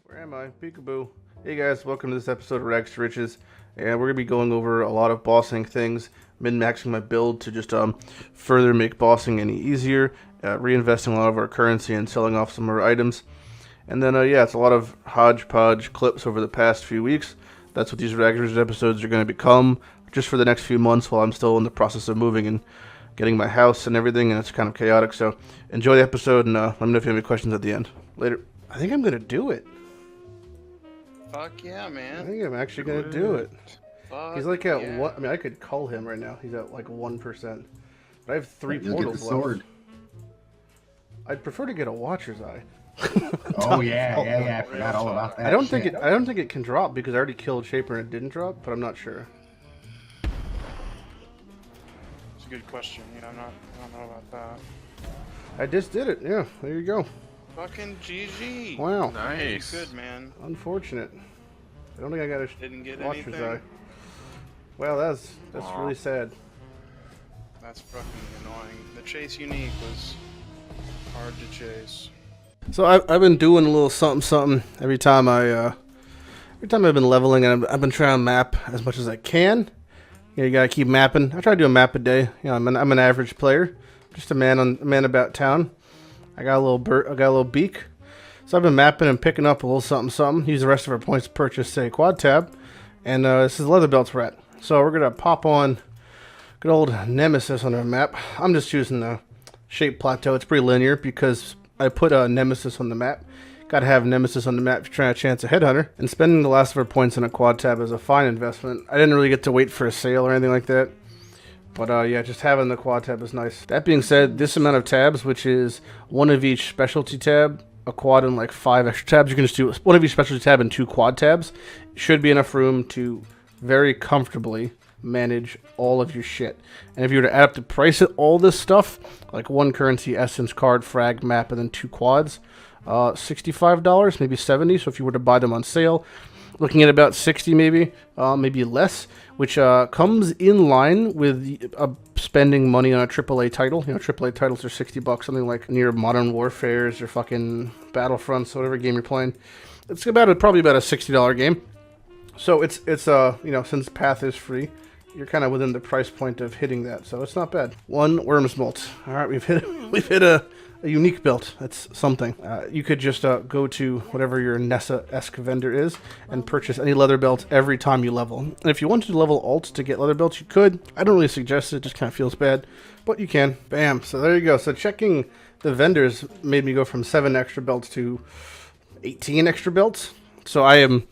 Where am I? Peekaboo. Hey guys, welcome to this episode of Rags2Riches. And we're going to be going over a lot of bossing things, min-maxing my build to just further make bossing any easier, reinvesting a lot of our currency and selling off some of our items. And then, yeah, it's a lot of hodgepodge clips over the past few weeks. That's what these Rags2Riches episodes are going to become, just for the next few months while I'm still in the process of moving and getting my house and everything, and it's kind of chaotic. So enjoy the episode, and let me know if you have any questions at the end. Later. I think I'm going to do it. Fuck yeah, man. I think I'm actually going to do it. Fuck He's like at yeah. what? I mean, I could cull him right now. He's at like 1%. But I have 3 Look at portals the sword. left. I'd prefer to get a Watcher's Eye. Oh yeah, I forgot all about that. I don't think it can drop because I already killed Shaper and it didn't drop, but I'm not sure. It's a good question. Yeah, I don't know about that. I just did it. Yeah, there you go. Fucking GG. Wow. Nice. Good, man. Unfortunate. I don't think I got a Didn't get Watcher's anything. Eye. Well, that's really sad. That's fucking annoying. The chase unique was hard to chase. So I've been doing a little something every time I've been leveling, and I've been trying to map as much as I can. You gotta keep mapping. I try to do a map a day. You know, I'm an average player, just a man about town. I got a little beak. So I've been mapping and picking up a little something. Use the rest of our points to purchase, say, quad tab, and this is leather belts we're at. So we're gonna pop on good old Nemesis on our map. I'm just choosing the shape plateau. It's pretty linear because I put a Nemesis on the map. Gotta have Nemesis on the map if you're trying to chance a headhunter. And spending the last of our points on a quad tab is a fine investment. I didn't really get to wait for a sale or anything like that. But yeah, just having the quad tab is nice. That being said, this amount of tabs, which is one of each specialty tab, a quad and like 5 extra tabs, you can just do one of each specialty tab and 2 quad tabs. Should be enough room to very comfortably manage all of your shit. And if you were to add up the price of all this stuff, like 1 currency, essence, card, frag, map, and then 2 quads, $65, maybe $70. So if you were to buy them on sale, looking at about $60 maybe, maybe less, which comes in line with spending money on a AAA title. You know, AAA titles are $60, something like near Modern Warfares or fucking Battlefronts, whatever game you're playing. It's probably about a $60 game. So it's you know, since Path is free, you're kind of within the price point of hitting that, so it's not bad. 1 Worm's Molt. All right, we've hit a unique belt. That's something. You could just go to whatever your Nessa-esque vendor is and purchase any leather belt every time you level. And if you wanted to level alts to get leather belts, you could. I don't really suggest it. It just kind of feels bad, but you can. Bam. So there you go. So checking the vendors made me go from 7 extra belts to 18 extra belts. So I am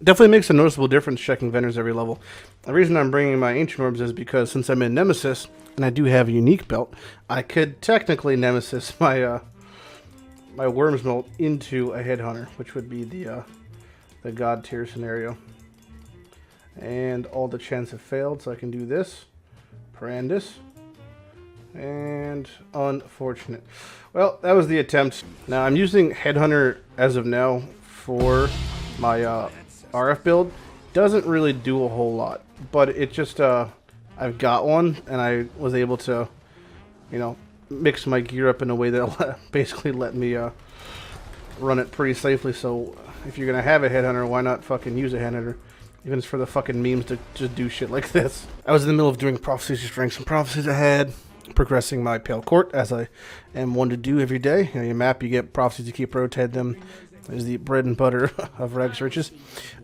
definitely makes a noticeable difference checking vendors every level. The reason I'm bringing my Ancient Orbs is because since I'm in Nemesis, and I do have a unique belt, I could technically Nemesis my my Worm's Melt into a Headhunter, which would be the God tier scenario. And all the chants have failed, so I can do this. Parandus. And unfortunate. Well, that was the attempt. Now, I'm using Headhunter as of now for my RF build. Doesn't really do a whole lot, but it just I've got one and I was able to, you know, mix my gear up in a way that basically let me run it pretty safely. So if you're gonna have a headhunter, why not fucking use a headhunter, even for the fucking memes to just do shit like this. I was in the middle of doing prophecies, just drank some prophecies ahead, progressing my Pale Court as I am one to do every day. You know, you map, you get prophecies, you keep rotating them. Is the bread and butter of Rags2Riches,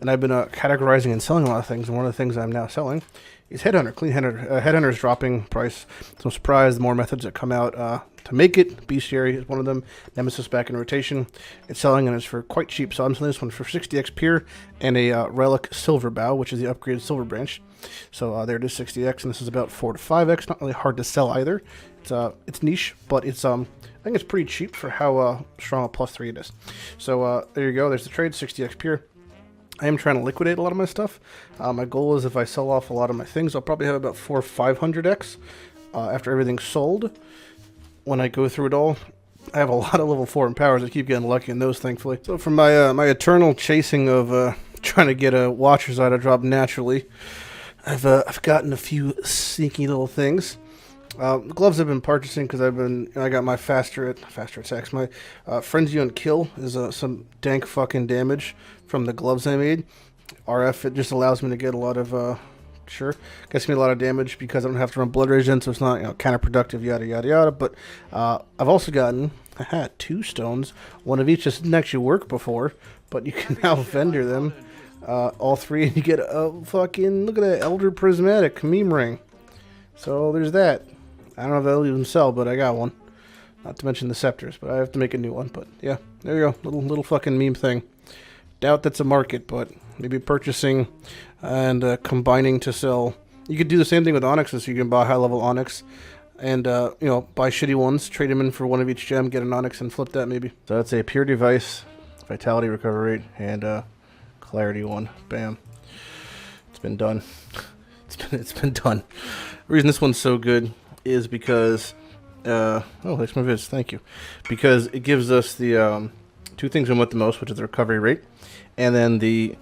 and I've been categorizing and selling a lot of things. And one of the things I'm now selling is Headhunter. Clean Headhunter. Headhunter is dropping price. So I'm surprised. The more methods that come out to make it. Bestiary is one of them. Nemesis back in rotation. It's selling and it's for quite cheap. So I'm selling this one for 60x pure and a Relic Silver Bow, which is the upgraded Silver Branch. So there it is, 60x, and this is about 4 to 5x. Not really hard to sell either. It's niche, but it's I think it's pretty cheap for how strong a +3 it is. So there you go. There's the trade, 60x pure. I am trying to liquidate a lot of my stuff. My goal is if I sell off a lot of my things, I'll probably have about 4 500x after everything's sold. When I go through it all, I have a lot of level 4 empowers. I keep getting lucky in those, thankfully. So from my my eternal chasing of trying to get a Watcher's Eye to drop naturally, I've gotten a few sneaky little things. Gloves I've been purchasing because I got my faster attacks. My frenzy on kill is some dank fucking damage from the gloves I made. RF, it just allows me to get a lot of gets me a lot of damage because I don't have to run blood rage in, so it's not counterproductive, yada yada yada. But I've also gotten 2 stones, one of each. This didn't actually work before, but you can now vendor them, all 3, and you get a fucking, look at that, Elder Prismatic meme ring. So there's that. I don't know if they'll even sell, but I got one. Not to mention the scepters, but I have to make a new one. But yeah, there you go, little fucking meme thing. Doubt that's a market, but maybe purchasing and combining to sell. You could do the same thing with onyxes. So you can buy high level onyx and buy shitty ones, trade them in for one of each gem, get an onyx, and flip that maybe. So that's a pure device, vitality recovery rate, and clarity one. Bam. It's been done. It's been done. The reason this one's so good is because thanks my vids, thank you. Because it gives us the 2 things we want the most, which is the recovery rate, and then the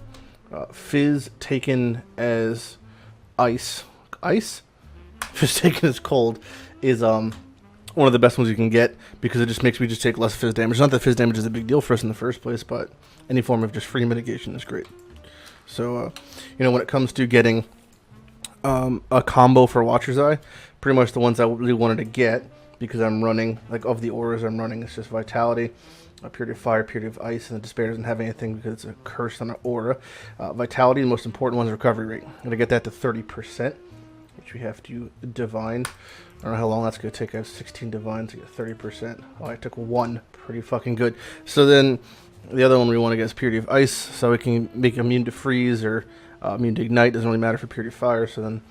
fizz taken as ice. Fizz taken as cold is one of the best ones you can get because it just makes me just take less fizz damage. Not that fizz damage is a big deal for us in the first place, but any form of just free mitigation is great. So when it comes to getting a combo for Watcher's Eye, pretty much the ones I really wanted to get, because I'm running, like, of the auras I'm running, it's just Vitality, Purity of Fire, Purity of Ice, and the Despair doesn't have anything because it's a curse on an aura. Vitality, the most important one is recovery rate. I'm going to get that to 30%, which we have to divine. I don't know how long that's going to take. I have 16 divines to get 30%. Oh, I took 1. Pretty fucking good. So then the other one we want to get is Purity of Ice, so we can make immune to freeze or immune to ignite. Doesn't really matter for Purity of Fire, so then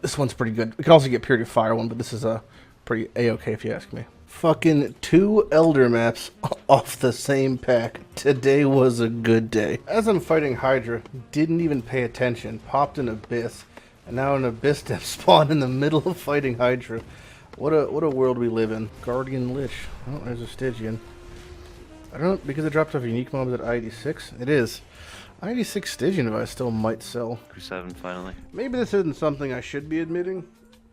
this one's pretty good. We can also get Purity of Fire one, but this is a pretty A-okay if you ask me. Fucking 2 Elder maps off the same pack. Today was a good day. As I'm fighting Hydra, didn't even pay attention, popped an Abyss, and now an Abyss step spawned in the middle of fighting Hydra. What a world we live in. Guardian Lich. Oh, there's a Stygian. I don't know, because it drops off unique mobs at I-86? It is. I-86 Stygian if I still might sell. Q7 finally. Maybe this isn't something I should be admitting,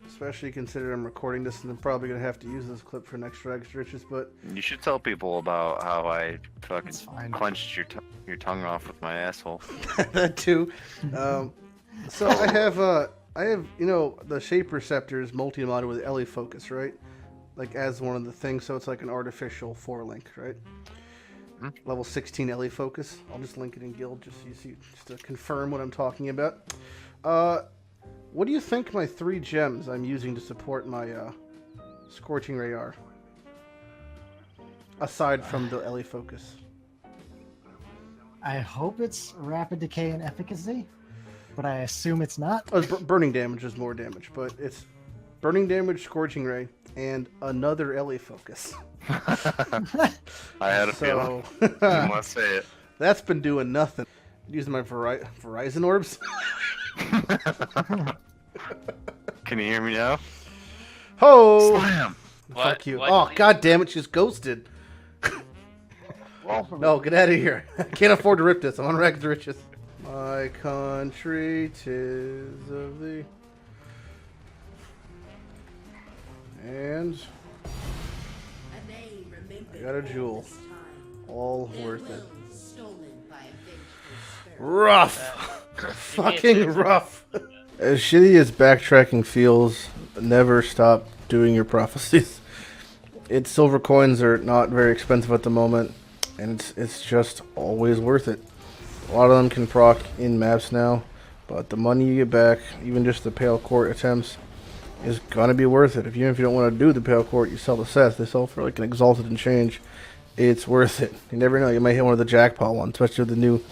especially considering I'm recording this and I'm probably going to have to use this clip for next Rags2Riches, but... You should tell people about how I fucking clenched your tongue off with my asshole. That too. So I have the shape receptors multi-modded with LA focus, right? Like as one of the things, so it's like an artificial 4-link, right? Level 16 LA focus. I'll just link it in guild just so you see, just to confirm what I'm talking about. What do you think my 3 gems I'm using to support my Scorching Ray are? Aside from the LA focus. I hope it's rapid decay and efficacy, but I assume it's not. Oh, burning damage is more damage, but it's burning damage, Scorching Ray, and another LA focus. I had a feeling. You must say it. That's been doing nothing. Using my Verizon orbs. Can you hear me now? Ho! Slam! Fuck you. Oh, god damn it, she's ghosted. No, get out of here. I can't afford to rip this. I'm on Rags2Riches. My country, 'tis of thee. And I got a jewel. All worth it. Rough. Fucking rough. As shitty as backtracking feels, never stop doing your prophecies. Silver coins are not very expensive at the moment, and it's just always worth it. A lot of them can proc in maps now, but the money you get back, even just the Pale Court attempts, is gonna be worth it. Even if you don't want to do the Pale Court, you sell the sets. They sell for like an exalted and change. It's worth it. You never know. You might hit one of the jackpot ones, especially with the new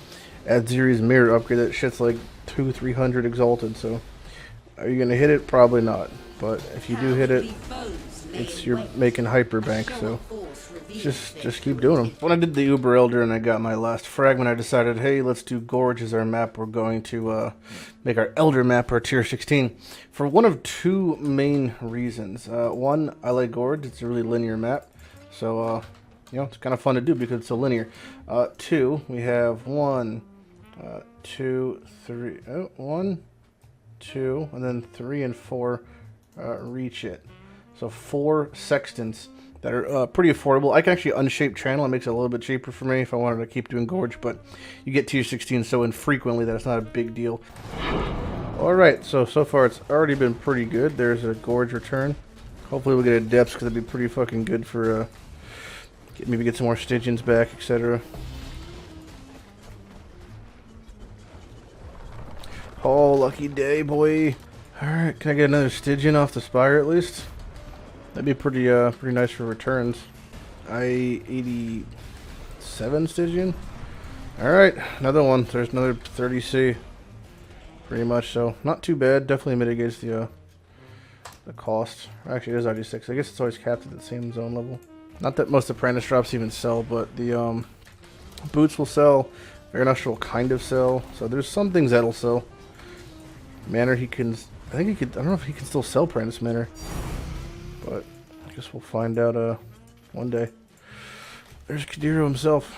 Adziri's mirror upgrade. That shit's like 200-300 exalted. So, are you gonna hit it? Probably not. But if you do hit it, you're making hyper bank. So, just keep doing them. When I did the Uber Elder and I got my last fragment, I decided, hey, let's do Gorge as our map. We're going to make our Elder map our tier 16 for one of 2 main reasons. One, I like Gorge. It's a really linear map. So, it's kind of fun to do because it's so linear. 2, we have 1, 2, 3. 1, 2, and then 3 and 4 reach it. So 4 sextants that are pretty affordable. I can actually unshape channel. It makes it a little bit cheaper for me if I wanted to keep doing gorge, but you get tier 16 so infrequently that it's not a big deal. Alright, so far it's already been pretty good. There's a gorge return. Hopefully we'll get a depths because it'd be pretty fucking good for maybe get some more Stygians back, etc. Oh, lucky day, boy. Alright, can I get another Stygian off the Spire at least? That'd be pretty nice for returns. I-87 Stygian. Alright, another one. There's another 30C. Pretty much so. Not too bad. Definitely mitigates the cost. Actually, it is ID6. I guess it's always capped at the same zone level. Not that most apprentice drops even sell, but the boots will sell. Aeronauts will kind of sell. So there's some things that'll sell. Manor, he can... I think he could... I don't know if he can still sell apprentice manor. But I guess we'll find out one day. There's Kadiro himself.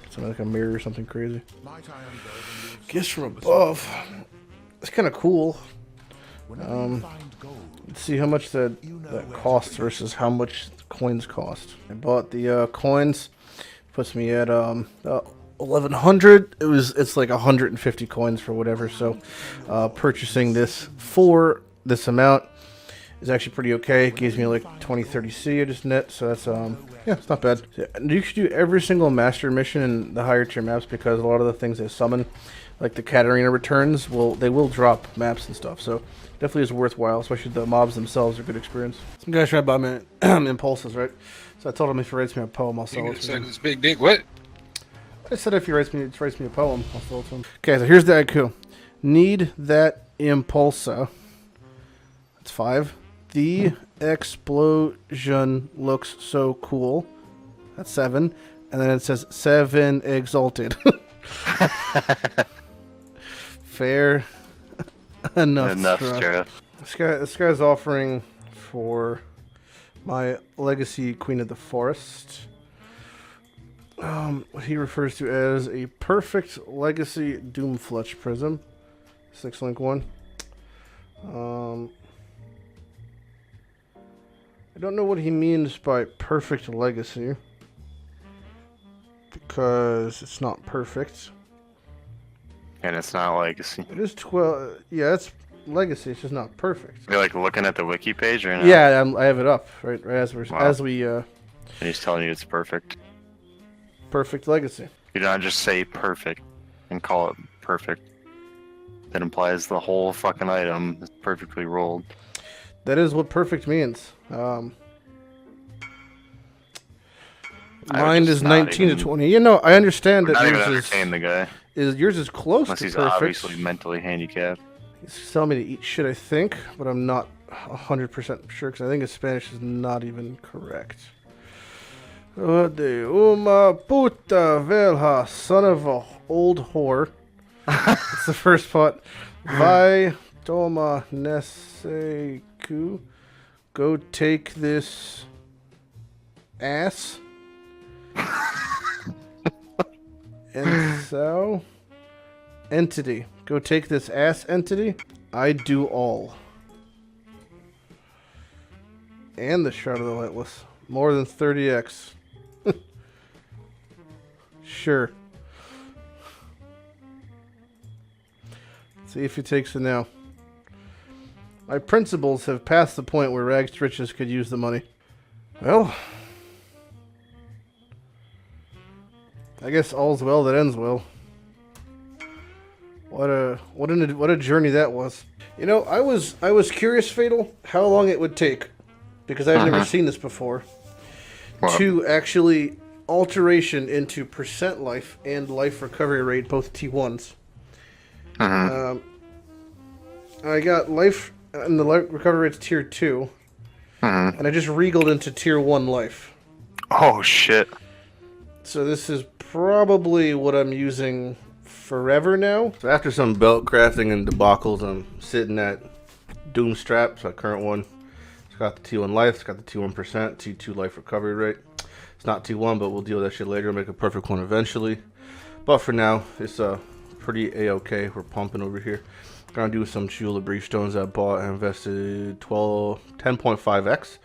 Something like a mirror or something crazy. Gifts from above. It's kind of cool. Let's see how much that costs versus how much the coins cost. I bought the coins. Puts me at 1100. It's like 150 coins for whatever. So purchasing this for this amount is actually pretty okay. It gives me like 20-30 C I just net, so that's yeah, it's not bad. You should do every single master mission in the higher tier maps because a lot of the things they summon, like the Katarina returns, they will drop maps and stuff. So definitely is worthwhile, especially the mobs themselves are good experience. Some guys try to buy me impulses, right? So I told him if he writes me a poem, I'll sell it to him. This big dick, what? I said if he writes me a poem, I'll sell it to him. Okay, so here's the haiku. Need that impulsa. That's 5. The explosion looks so cool. That's 7. And then it says 7 exalted. Fair enough. This guy's offering for my legacy Queen of the Forest. What he refers to as a perfect legacy Doomfletch prism. 6 link 1. I don't know what he means by perfect legacy because it's not perfect. And it's not legacy. It is 12. Yeah, it's legacy. It's just not perfect. You're like looking at the wiki page right now? Yeah, I have it up right as we And he's telling you it's perfect. Perfect legacy. You don't just say perfect and call it perfect. That implies the whole fucking item is perfectly rolled. That is what perfect means. Mine is 19 to 20. You know, I understand that yours is close unless to he's perfect. Obviously mentally handicapped. He's telling me to eat shit, I think, but I'm not 100% sure because I think his Spanish is not even correct. De uma puta velha, son of a old whore. That's the first part. Vai toma nesse cu. Go take this ass. And so entity. Go take this ass entity. I do all. And the Shroud of the Lightless. More than 30x. Sure. See if he takes it now. My principals have passed the point where Rags2Riches could use the money. Well, I guess all's well that ends well. What a journey that was. You know, I was curious, Fatal, how long it would take, because I've never seen this before, to actually alteration into percent life and life recovery rate, both T1s. I got life, and the life recovery rate's tier 2, and I just regaled into tier 1 life. Oh shit. So this is probably what I'm using forever now. So after some belt crafting and debacles, I'm sitting at Doomstrap, so current one. It's got the T1 life, it's got the T1%, T2 life recovery rate. It's not T1, but we'll deal with that shit later. Make a perfect one eventually. But for now, it's pretty A-okay. We're pumping over here. Gonna do some Chayula Brief Stones I bought. I invested 10.5x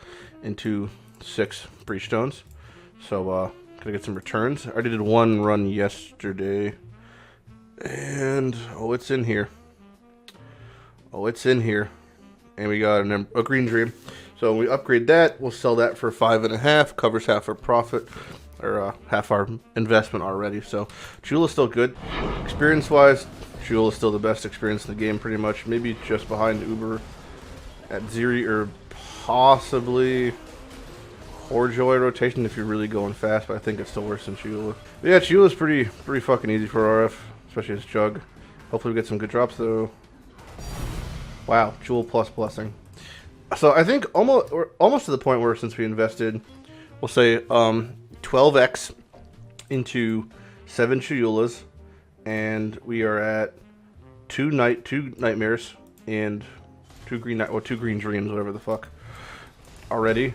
into 6 Brief Stones. So, gonna get some returns. I already did one run yesterday. And, oh, it's in here. Oh, it's in here. And we got a green dream. So when we upgrade that, we'll sell that for 5.5. Covers half our profit, or half our investment already. So Chayula's still good. Experience-wise, Chayula's still the best experience in the game, pretty much. Maybe just behind Uber at Ziri, or possibly Horjoy rotation if you're really going fast. But I think it's still worse than Chayula. But yeah, Chayula's pretty fucking easy for RF, especially as Jug. Hopefully we get some good drops though. Wow, Jewel plus Blessing. So I think almost to the point where, since we invested, we'll say 12x into 7 Chayulas, and we are at 2 nightmares and 2 green dreams, whatever the fuck, already,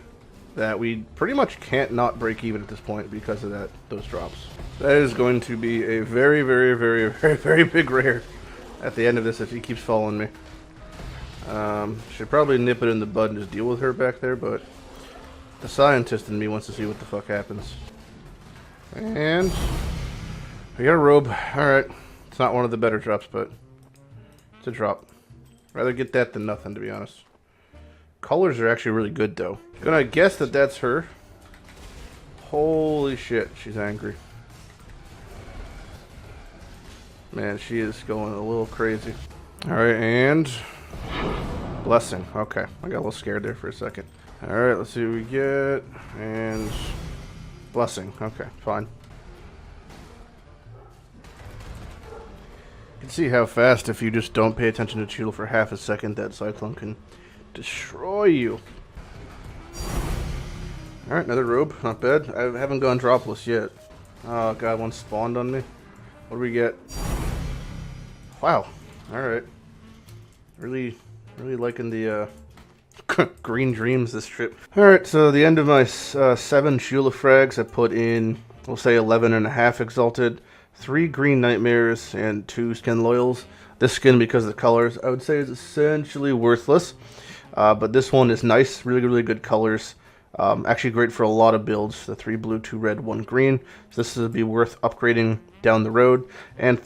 that we pretty much can't not break even at this point because of those drops. That is going to be a very, very, very, very, very big rare at the end of this if he keeps following me. Should probably nip it in the bud and just deal with her back there, but the scientist in me wants to see what the fuck happens. And we got a robe. Alright. It's not one of the better drops, but it's a drop. Rather get that than nothing, to be honest. Colors are actually really good, though. Gonna guess that that's her. Holy shit, she's angry. Man, she is going a little crazy. Alright, and Blessing. Okay, I got a little scared there for a second. Alright, let's see what we get. And Blessing. Okay, fine. You can see how fast, if you just don't pay attention to Chayula for half a second, that Cyclone can destroy you. Alright, another robe. Not bad. I haven't gone dropless yet. Oh god, one spawned on me. What do we get? Wow. Alright. Really liking the green dreams this trip. Alright, so the end of my 7 Chayula frags, I put in, we'll say 11.5 exalted, 3 green nightmares, and 2 skin loyals. This skin, because of the colors, I would say is essentially worthless. But this one is nice, really good colors. Actually great for a lot of builds. The 3 blue, 2 red, 1 green. So this would be worth upgrading down the road. And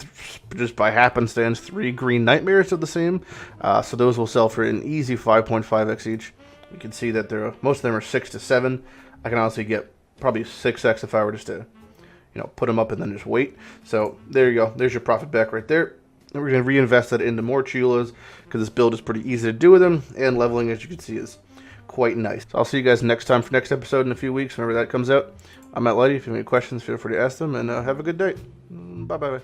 just by happenstance, 3 green nightmares are the same. So those will sell for an easy 5.5x each. You can see that most of them are 6 to 7. I can honestly get probably 6x if I were just to, put them up and then just wait. So there you go. There's your profit back right there. And we're going to reinvest that into more Chayulas because this build is pretty easy to do with them. And leveling, as you can see, is quite nice. So I'll see you guys next time for next episode in a few weeks, whenever that comes out. I'm at Lighty. If you have any questions, feel free to ask them, and have a good day. Bye-bye.